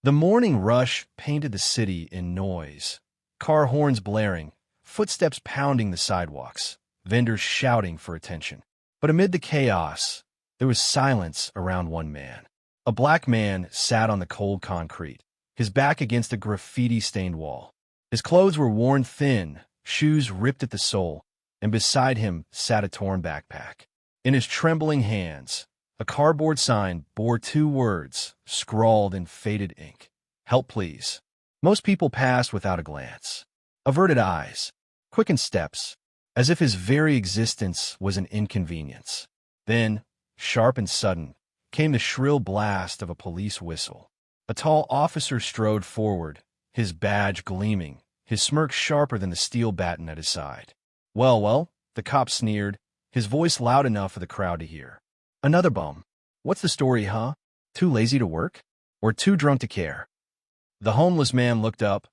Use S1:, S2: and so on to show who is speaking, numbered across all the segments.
S1: The morning rush painted the city in noise. Car horns blaring, footsteps pounding the sidewalks, vendors shouting for attention. But amid the chaos, there was silence around one man. A black man sat on the cold concrete, his back against a graffiti-stained wall. His clothes were worn thin, shoes ripped at the sole, and beside him sat a torn backpack. In his trembling hands, a cardboard sign bore two words, scrawled in faded ink. "Help, please." Most people passed without a glance. Averted eyes, quickened steps, as if his very existence was an inconvenience. Then, sharp and sudden, came the shrill blast of a police whistle. A tall officer strode forward, his badge gleaming, his smirk sharper than the steel baton at his side. Well, the cop sneered, his voice loud enough for the crowd to hear. "Another bum. What's the story, huh? Too lazy to work? Or too drunk to care?" The homeless man looked up,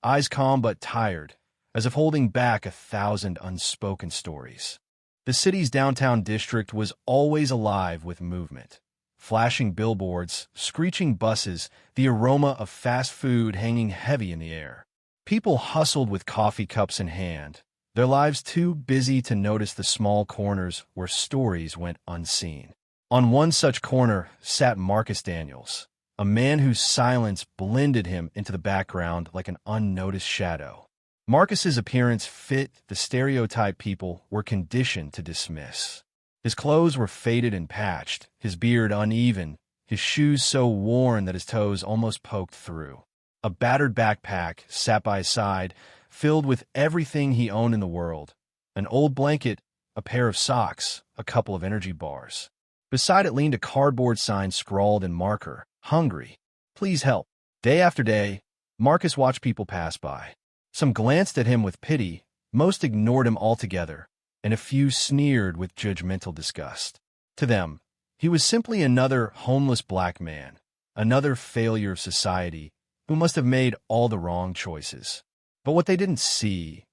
S1: eyes calm but tired, as if holding back 1,000 unspoken stories. The city's downtown district was always alive with movement. Flashing billboards, screeching buses, the aroma of fast food hanging heavy in the air. People hustled with coffee cups in hand, their lives too busy to notice the small corners where stories went unseen. On one such corner sat Marcus Daniels, a man whose silence blended him into the background like an unnoticed shadow. Marcus's appearance fit the stereotype people were conditioned to dismiss. His clothes were faded and patched, his beard uneven, his shoes so worn that his toes almost poked through. A battered backpack sat by his side, filled with everything he owned in the world: an old blanket, a pair of socks, a couple of energy bars. Beside it leaned a cardboard sign scrawled in marker, "Hungry. Please help." Day after day, Marcus watched people pass by. Some glanced at him with pity, most ignored him altogether, and a few sneered with judgmental disgust. To them, he was simply another homeless black man, another failure of society who must have made all the wrong choices. But what they didn't see,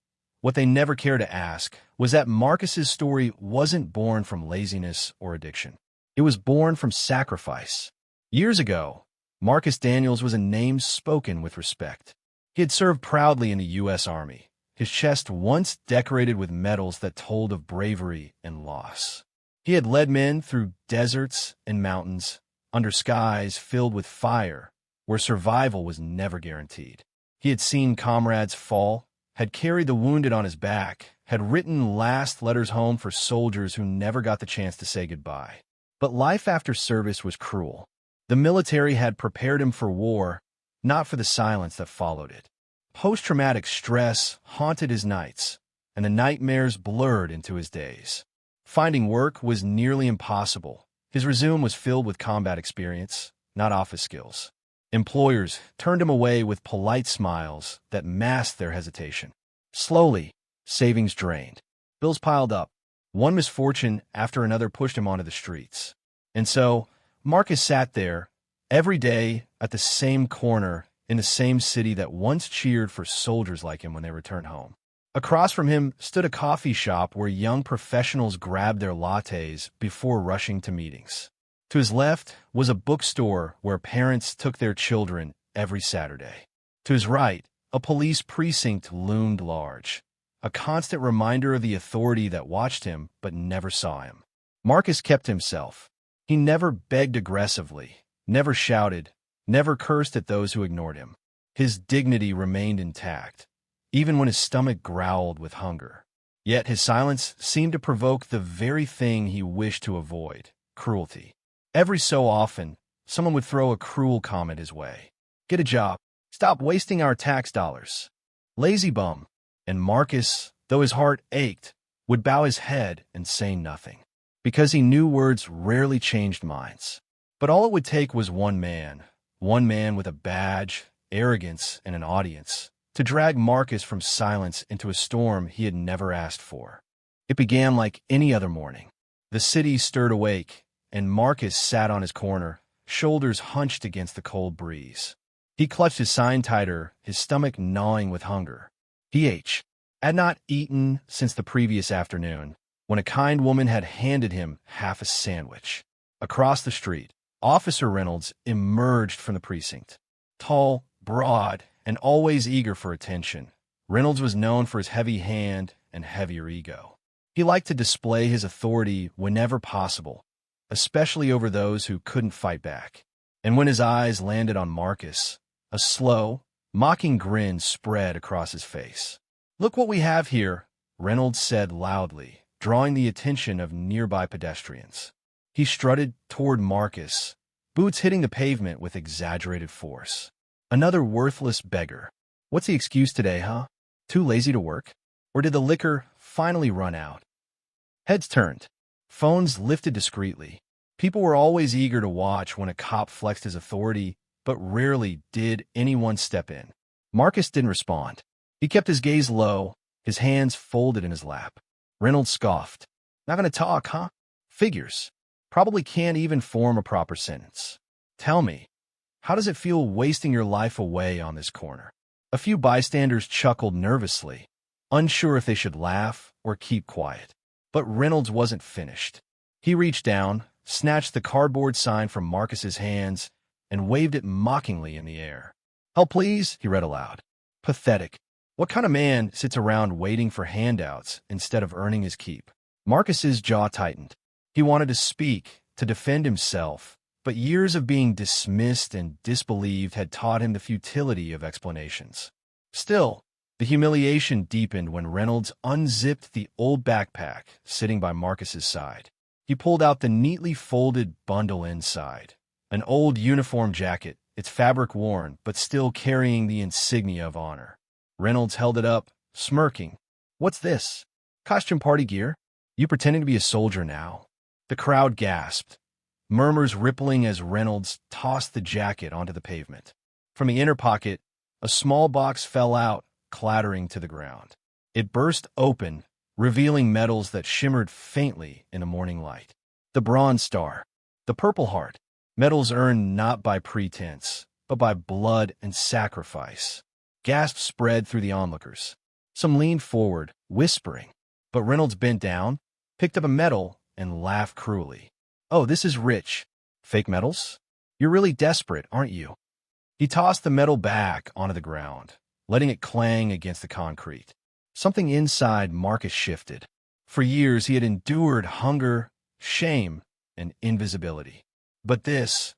S1: what they never cared to ask, was that Marcus's story wasn't born from laziness or addiction. It was born from sacrifice. Years ago, Marcus Daniels was a name spoken with respect. He had served proudly in the U.S. Army, his chest once decorated with medals that told of bravery and loss. He had led men through deserts and mountains, under skies filled with fire, where survival was never guaranteed. He had seen comrades fall, had carried the wounded on his back, had written last letters home for soldiers who never got the chance to say goodbye. But life after service was cruel. The military had prepared him for war, not for the silence that followed it. Post-traumatic stress haunted his nights, and the nightmares blurred into his days. Finding work was nearly impossible. His resume was filled with combat experience, not office skills. Employers turned him away with polite smiles that masked their hesitation. Slowly, savings drained. Bills piled up. One misfortune after another pushed him onto the streets. And so, Marcus sat there, every day at the same corner in the same city that once cheered for soldiers like him when they returned home. Across from him stood a coffee shop where young professionals grabbed their lattes before rushing to meetings. To his left was a bookstore where parents took their children every Saturday. To his right, a police precinct loomed large, a constant reminder of the authority that watched him but never saw him. Marcus kept himself. He never begged aggressively, never shouted, never cursed at those who ignored him. His dignity remained intact, even when his stomach growled with hunger. Yet his silence seemed to provoke the very thing he wished to avoid: cruelty. Every so often, someone would throw a cruel comment his way. "Get a job. Stop wasting our tax dollars. Lazy bum." And Marcus, though his heart ached, would bow his head and say nothing, because he knew words rarely changed minds. But all it would take was one man with a badge, arrogance, and an audience, to drag Marcus from silence into a storm he had never asked for. It began like any other morning. The city stirred awake, and Marcus sat on his corner, shoulders hunched against the cold breeze. He clutched his sign tighter, his stomach gnawing with hunger. He had not eaten since the previous afternoon, when a kind woman had handed him half a sandwich. Across the street, Officer Reynolds emerged from the precinct. Tall, broad, and always eager for attention, Reynolds was known for his heavy hand and heavier ego. He liked to display his authority whenever possible, especially over those who couldn't fight back. And when his eyes landed on Marcus, a slow, mocking grin spread across his face. "Look what we have here," Reynolds said loudly, drawing the attention of nearby pedestrians. He strutted toward Marcus, boots hitting the pavement with exaggerated force. "Another worthless beggar. What's the excuse today, huh? Too lazy to work? Or did the liquor finally run out?" Heads turned. Phones lifted discreetly. People were always eager to watch when a cop flexed his authority, but rarely did anyone step in. Marcus didn't respond. He kept his gaze low, his hands folded in his lap. Reynolds scoffed. "Not gonna talk, huh? Figures. Probably can't even form a proper sentence. Tell me, how does it feel wasting your life away on this corner?" A few bystanders chuckled nervously, unsure if they should laugh or keep quiet. But Reynolds wasn't finished. He reached down, snatched the cardboard sign from Marcus's hands, and waved it mockingly in the air. "Help, please," he read aloud. Pathetic. What kind of man sits around waiting for handouts instead of earning his keep? Marcus's jaw tightened. He wanted to speak, to defend himself, but years of being dismissed and disbelieved had taught him the futility of explanations. Still, the humiliation deepened when Reynolds unzipped the old backpack sitting by Marcus's side. He pulled out the neatly folded bundle inside, an old uniform jacket, its fabric worn, but still carrying the insignia of honor. Reynolds held it up, smirking. "What's this? Costume party gear? You pretending to be a soldier now?" The crowd gasped, murmurs rippling as Reynolds tossed the jacket onto the pavement. From the inner pocket, a small box fell out, clattering to the ground. It burst open, revealing medals that shimmered faintly in the morning light. The Bronze Star, the Purple Heart, medals earned not by pretense, but by blood and sacrifice. Gasps spread through the onlookers. Some leaned forward, whispering, but Reynolds bent down, picked up a medal, and laughed cruelly. "Oh, this is rich. Fake medals? You're really desperate, aren't you?" He tossed the medal back onto the ground, letting it clang against the concrete. Something inside Marcus shifted. For years he had endured hunger, shame, and invisibility. But this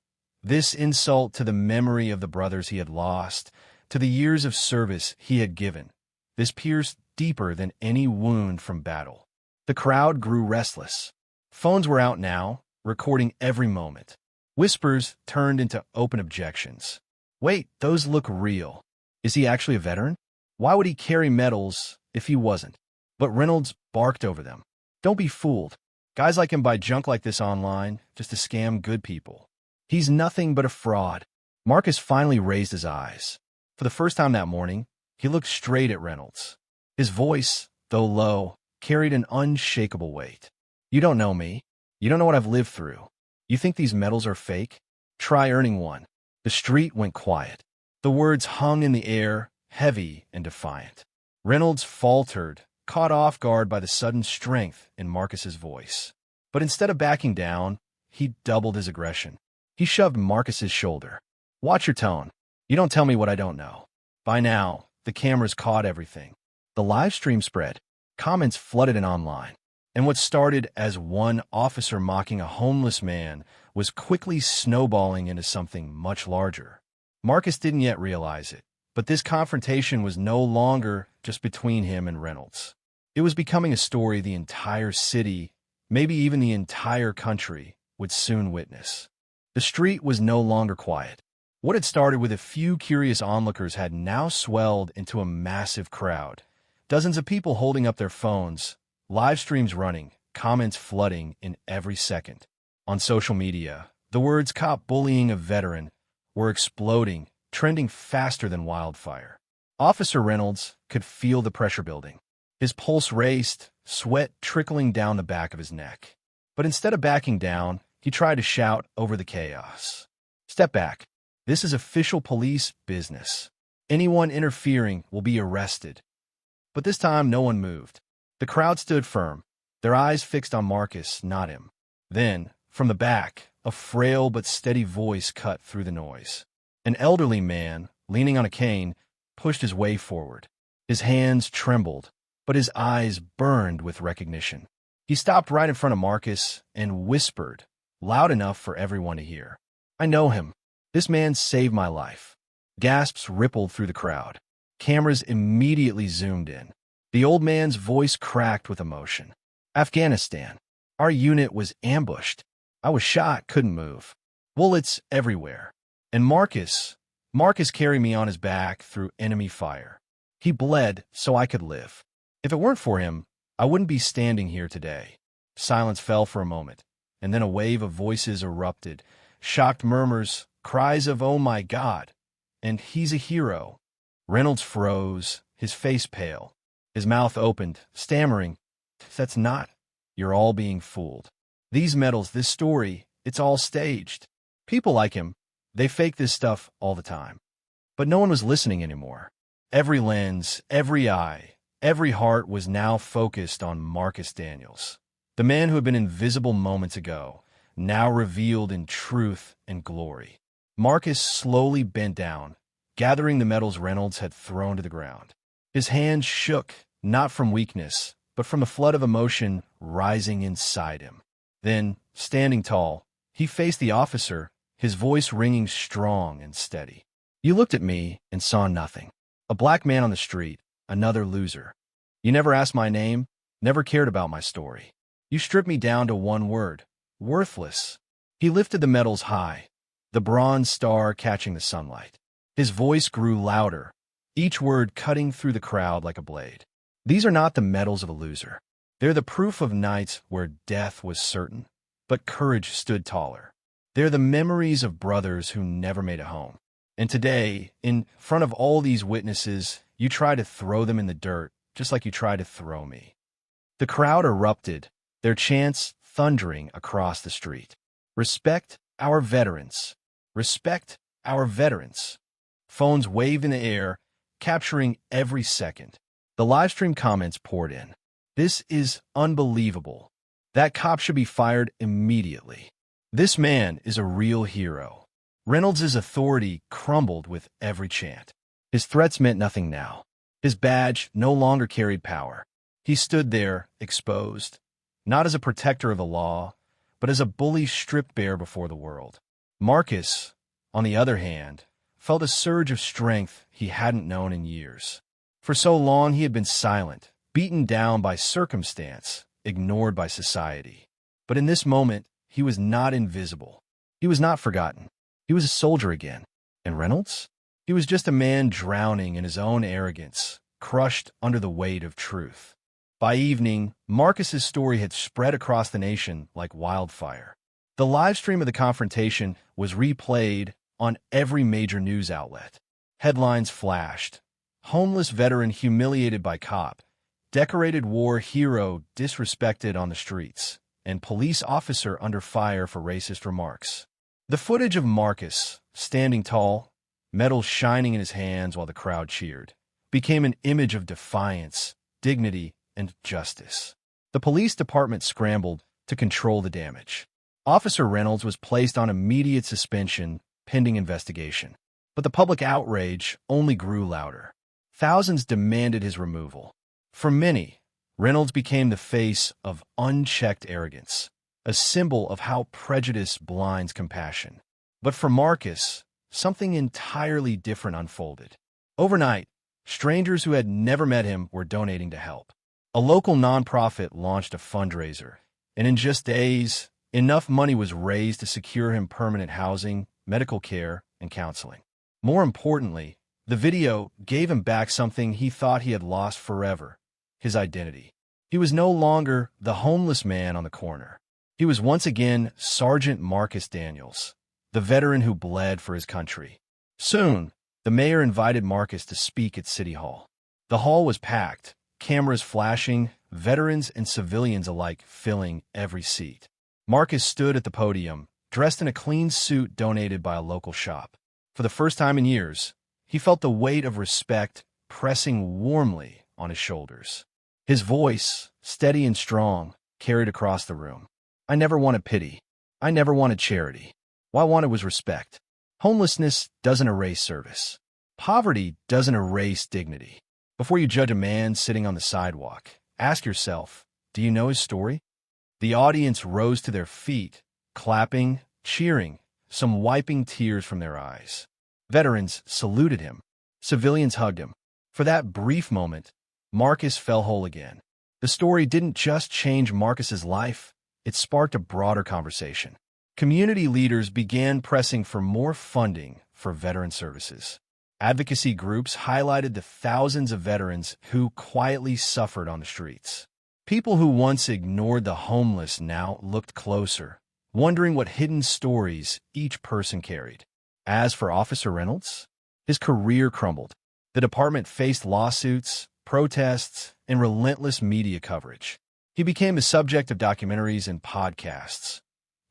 S1: insult to the memory of the brothers he had lost, to the years of service he had given, this pierced deeper than any wound from battle. The crowd grew restless. Phones were out now, recording every moment. Whispers turned into open objections. "Wait, those look real. Is he actually a veteran? Why would he carry medals if he wasn't?" But Reynolds barked over them. "Don't be fooled. Guys like him buy junk like this online just to scam good people. He's nothing but a fraud." Marcus finally raised his eyes. For the first time that morning, he looked straight at Reynolds. His voice, though low, carried an unshakable weight. "You don't know me. You don't know what I've lived through. You think these medals are fake? Try earning one." The street went quiet. The words hung in the air, heavy and defiant. Reynolds faltered, caught off guard by the sudden strength in Marcus's voice. But instead of backing down, he doubled his aggression. He shoved Marcus's shoulder. "Watch your tone. You don't tell me what I don't know." By now, the cameras caught everything. The live stream spread. Comments flooded in online. And what started as one officer mocking a homeless man was quickly snowballing into something much larger. Marcus didn't yet realize it, but this confrontation was no longer just between him and Reynolds. It was becoming a story the entire city, maybe even the entire country, would soon witness. The street was no longer quiet. What had started with a few curious onlookers had now swelled into a massive crowd. Dozens of people holding up their phones, live streams running, comments flooding in every second. On social media, the words "cop bullying a veteran" were exploding, trending faster than wildfire. Officer Reynolds could feel the pressure building. His pulse raced, sweat trickling down the back of his neck. But instead of backing down, he tried to shout over the chaos. "Step back. This is official police business. Anyone interfering will be arrested." But this time no one moved. The crowd stood firm, their eyes fixed on Marcus, not him. Then, from the back, a frail but steady voice cut through the noise. An elderly man, leaning on a cane, pushed his way forward. His hands trembled, but his eyes burned with recognition. He stopped right in front of Marcus and whispered, loud enough for everyone to hear, "I know him. This man saved my life." Gasps rippled through the crowd. Cameras immediately zoomed in. The old man's voice cracked with emotion. "Afghanistan. Our unit was ambushed. I was shot, couldn't move. Bullets everywhere. And Marcus carried me on his back through enemy fire. He bled so I could live. If it weren't for him, I wouldn't be standing here today." Silence fell for a moment, and then a wave of voices erupted. Shocked murmurs, cries of "Oh my God," and "He's a hero." Reynolds froze, his face pale. His mouth opened, stammering, "That's not. You're all being fooled. These medals, this story, it's all staged. People like him, they fake this stuff all the time." But no one was listening anymore. Every lens, every eye, every heart was now focused on Marcus Daniels, the man who had been invisible moments ago, now revealed in truth and glory. Marcus slowly bent down, gathering the medals Reynolds had thrown to the ground. His hands shook, not from weakness, but from a flood of emotion rising inside him. Then, standing tall, he faced the officer, his voice ringing strong and steady. "You looked at me and saw nothing. A black man on the street, another loser. You never asked my name, never cared about my story. You stripped me down to one word: worthless." He lifted the medals high, the bronze star catching the sunlight. His voice grew louder, each word cutting through the crowd like a blade. "These are not the medals of a loser. They're the proof of nights where death was certain, but courage stood taller. They're the memories of brothers who never made it home. And today, in front of all these witnesses, you try to throw them in the dirt, just like you tried to throw me." The crowd erupted, their chants thundering across the street. "Respect our veterans. Respect our veterans." Phones waved in the air, capturing every second. The livestream comments poured in. "This is unbelievable. That cop should be fired immediately. This man is a real hero." Reynolds' authority crumbled with every chant. His threats meant nothing now. His badge no longer carried power. He stood there, exposed, not as a protector of the law, but as a bully stripped bare before the world. Marcus, on the other hand, felt a surge of strength he hadn't known in years. For so long he had been silent, beaten down by circumstance, ignored by society. But in this moment, he was not invisible. He was not forgotten. He was a soldier again. And Reynolds? He was just a man drowning in his own arrogance, crushed under the weight of truth. By evening, Marcus's story had spread across the nation like wildfire. The live stream of the confrontation was replayed on every major news outlet. Headlines flashed: "Homeless veteran humiliated by cop," "Decorated war hero disrespected on the streets," and "Police officer under fire for racist remarks." The footage of Marcus, standing tall, medals shining in his hands while the crowd cheered, became an image of defiance, dignity, and justice. The police department scrambled to control the damage. Officer Reynolds was placed on immediate suspension pending investigation. But the public outrage only grew louder. Thousands demanded his removal. For many, Reynolds became the face of unchecked arrogance, a symbol of how prejudice blinds compassion. But for Marcus, something entirely different unfolded. Overnight, strangers who had never met him were donating to help. A local nonprofit launched a fundraiser, and in just days, enough money was raised to secure him permanent housing, medical care, and counseling. More importantly, the video gave him back something he thought he had lost forever: his identity. He was no longer the homeless man on the corner. He was once again Sergeant Marcus Daniels, the veteran who bled for his country. Soon, the mayor invited Marcus to speak at City Hall. The hall was packed, cameras flashing, veterans and civilians alike filling every seat. Marcus stood at the podium, dressed in a clean suit donated by a local shop. For the first time in years, he felt the weight of respect pressing warmly on his shoulders. His voice, steady and strong, carried across the room. "I never wanted pity. I never wanted charity. What I wanted was respect. Homelessness doesn't erase service. Poverty doesn't erase dignity. Before you judge a man sitting on the sidewalk, ask yourself, do you know his story? The audience rose to their feet, clapping, cheering, some wiping tears from their eyes. Veterans saluted him. Civilians hugged him. For that brief moment, Marcus felt whole again. The story didn't just change Marcus's life, it sparked a broader conversation. Community leaders began pressing for more funding for veteran services. Advocacy groups highlighted the thousands of veterans who quietly suffered on the streets. People who once ignored the homeless now looked closer, wondering what hidden stories each person carried. As for Officer Reynolds, his career crumbled. The department faced lawsuits, protests, and relentless media coverage. He became the subject of documentaries and podcasts,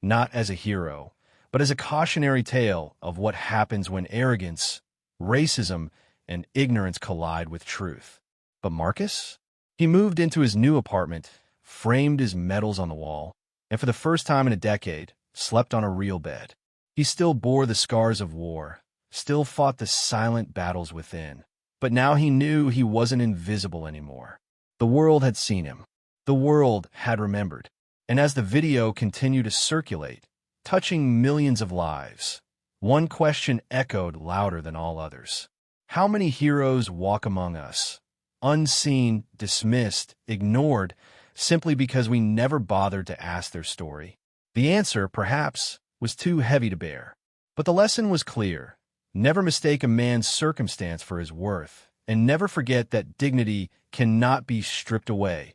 S1: not as a hero, but as a cautionary tale of what happens when arrogance, racism, and ignorance collide with truth. But Marcus? He moved into his new apartment, framed his medals on the wall, and for the first time in a decade, slept on a real bed. He still bore the scars of war, still fought the silent battles within. But now he knew he wasn't invisible anymore. The world had seen him. The world had remembered. And as the video continued to circulate, touching millions of lives, one question echoed louder than all others. How many heroes walk among us, unseen, dismissed, ignored, simply because we never bothered to ask their story? The answer, perhaps, was too heavy to bear. But the lesson was clear. Never mistake a man's circumstance for his worth, and never forget that dignity cannot be stripped away,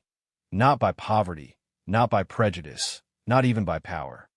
S1: not by poverty, not by prejudice, not even by power.